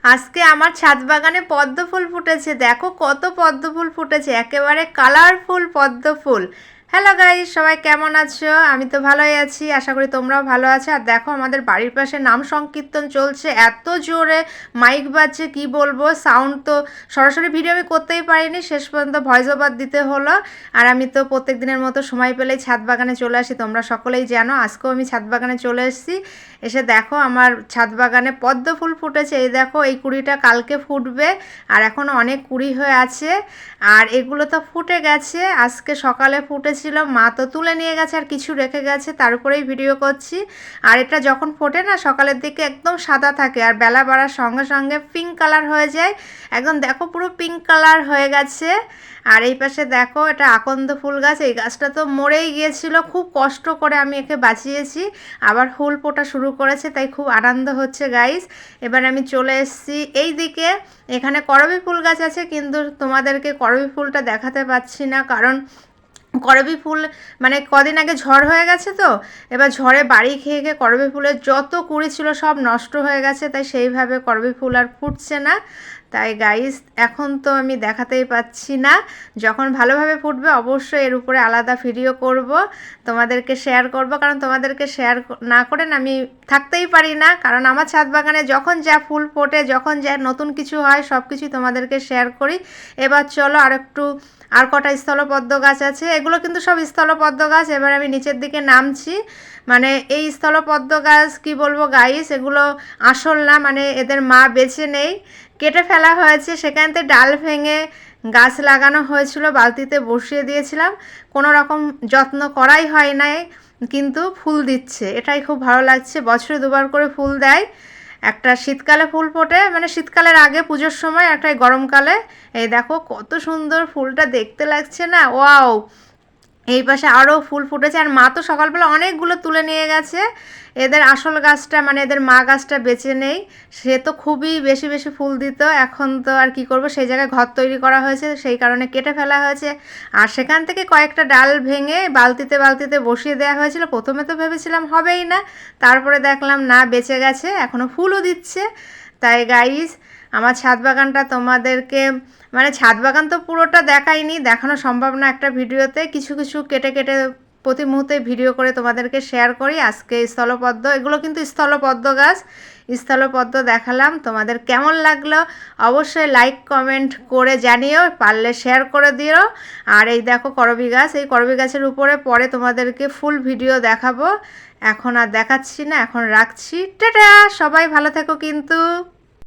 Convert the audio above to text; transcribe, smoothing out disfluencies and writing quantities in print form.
আজকে আমার ছাদ বাগানে পদ্ম ফুল ফুটেছে। দেখো কত পদ্ম ফুল ফুটেছে, একেবারে কালারফুল পদ্ম ফুল। হ্যালো গাইস, সবাই কেমন আছো? আমি তো ভালোই আছি, আশা করি তোমরাও ভালো আছো। আর দেখো আমাদের বাড়ির পাশে নাম সংকীর্তন চলছে, এত জোরে মাইক বাজছে কি বলবো। সাউন্ড তো সরাসরি ভিডিও আমি করতেই পারিনি, শেষ পর্যন্ত ভয়েস ওভার দিতে হলো। আর আমি তো প্রত্যেক দিনের মতো সময় পেলেই ছাদ বাগানে চলে আসি, তোমরা সকলেই জানো। আজকেও আমি ছাদ বাগানে চলে এসেছি। এসে দেখো আমার ছাদ বাগানে পদ্ম ফুল ফুটেছে। এই দেখো, এই কুড়িটা কালকে ফুটবে, আর এখনও অনেক কুড়ি হয়ে আছে। আর এগুলো তো ফুটে গেছে, আজকে সকালে ফুটেছিল, মা তো তুলে নিয়ে গেছে আর কিছু রেখে গেছে, তার উপরেই ভিডিও করছি। আর এটা যখন ফোটে না, সকালের দিকে একদম সাদা থাকে, আর বেলা বাড়ার সঙ্গে সঙ্গে পিঙ্ক কালার হয়ে যায়। একদম দেখো পুরো পিঙ্ক কালার হয়ে গেছে। আর এই পাশে দেখো, এটা আকন্দ ফুল গাছ। এই গাছটা তো মরেই গিয়েছিল, খুব কষ্ট করে আমি একে বাঁচিয়েছি, আবার ফুল ফোটা শুরু করেছে, তাই খুব আনন্দ হচ্ছে গাইস। এবার আমি চলে এসেছি এই দিকে। এখানে করবী ফুল গাছ আছে, কিন্তু তোমাদেরকে করবী ফুলটা দেখাতে পাচ্ছি না, কারণ করবী ফুল মানে কদিন আগে ঝড় হয়ে গেছে, তো এবার ঝড়ে বাড়ি খেয়ে খেয়ে করবী ফুলের যত কুড়ি ছিল সব নষ্ট হয়ে গেছে, তাই সেইভাবে করবী ফুল আর ফুটছে না। তাই গাইস, এখন তো আমি দেখাতেই পাচ্ছি না। যখন ভালোভাবে ফুটবে অবশ্যই এর উপরে আলাদা ভিডিও করব, তোমাদেরকে শেয়ার করব, কারণ তোমাদেরকে শেয়ার না করেন আমি থাকতেই পারি না। কারণ আমার ছাদ বাগানে যখন যা ফুল ফোটে, যখন যা নতুন কিছু হয়, সব কিছুই তোমাদেরকে শেয়ার করি। এবার চলো আর কটা স্থলপদ্ম গাছ আছে, এগুলো কিন্তু সব স্থলপদ্ম গাছ। এবার আমি নিচের দিকে নামছি। মানে এই স্থলপদ্ম গাছ কি বলবো গাইস, এগুলো আসল না, মানে এদের মা বেঁচে নেই, কেটে ফেলা হয়েছে। সেখান থেকে ডাল ভেঙে গাছ লাগানো হয়েছিল, বালতিতে বসিয়ে দিয়েছিলাম, কোনো রকম যত্ন করাই হয় নাই, কিন্তু ফুল দিচ্ছে, এটাই খুব ভালো লাগছে। বছরে দুবার করে ফুল দেয়, একটা শীতকালে ফুল ফোটে, মানে শীতকালের আগে পুজোর সময়, একটা গরমকালে। এই দেখো কত সুন্দর ফুলটা দেখতে লাগছে না, ওয়াও। এই পাশে আরও ফুল ফুটেছে, আর মা তো সকালবেলা অনেকগুলো তুলে নিয়ে গেছে। এদের আসল গাছটা মানে এদের মা গাছটা বেঁচে নেই, সে তো খুবই বেশি বেশি ফুল দিত। এখন তো আর কি করব, সেই জায়গায় ঘর তৈরি করা হয়েছে, সেই কারণে কেটে ফেলা হয়েছে। আর সেখান থেকে কয়েকটা ডাল ভেঙে বালতিতে বালতিতে বসিয়ে দেওয়া হয়েছিল। প্রথমে তো ভেবেছিলাম হবেই না, তারপরে দেখলাম না, বেঁচে গেছে, এখনও ফুলও দিচ্ছে। তাই গাইস, আমার ছাদ বাগানটা তোমাদেরকে, মানে ছাদ বাগান তো পুরোটা দেখাইনি, দেখানো সম্ভব না একটা ভিডিওতে, কিছু কিছু কেটে কেটে প্রতি মুহূর্তে ভিডিও করে তোমাদেরকে শেয়ার করি। আজকে স্থলপদ্ম, এগুলো কিন্তু স্থলপদ্ম গাছ, স্থলপদ্ম দেখালাম। তোমাদের কেমন লাগলো অবশ্যই লাইক কমেন্ট করে জানিও, পারলে শেয়ার করে দিও। আর এই দেখো করবী গাছ, এই করবী গাছের উপরে পরে তোমাদেরকে ফুল ভিডিও দেখাবো। এখন আর দেখাচ্ছি না, এখন রাখছি, টাটা। সবাই ভালো থেকো কিন্তু।